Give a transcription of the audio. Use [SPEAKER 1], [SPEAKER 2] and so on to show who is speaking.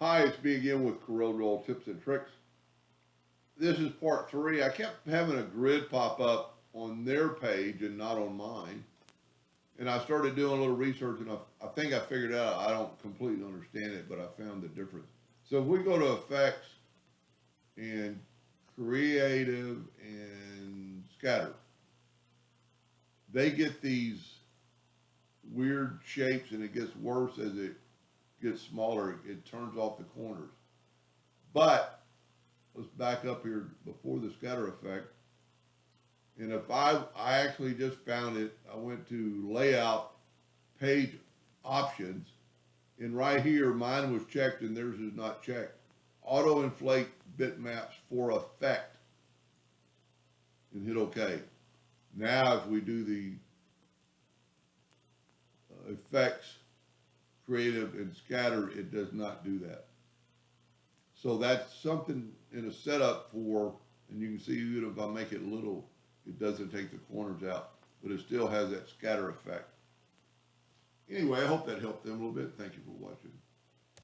[SPEAKER 1] Hi, it's me again with Corel tips and tricks. This is part three. I kept having a grid pop up on their page and not on mine. And I started doing a little research and I think I figured out I don't completely understand it, but I found the difference. So if we go to effects and creative and scatter, they get these weird shapes and it gets worse as it gets smaller. It turns off the corners. But let's back up here before the scatter effect. And if I actually just found it, I went to layout, page options, and right here mine was checked and theirs is not checked. Auto inflate bitmaps for effect and hit OK. Now if we do the effects, creative, and scatter, it does not do that. So that's something in a setup for, and you can see even if I make it little, it doesn't take the corners out, but it still has that scatter effect. Anyway, I hope that helped them a little bit. Thank you for watching.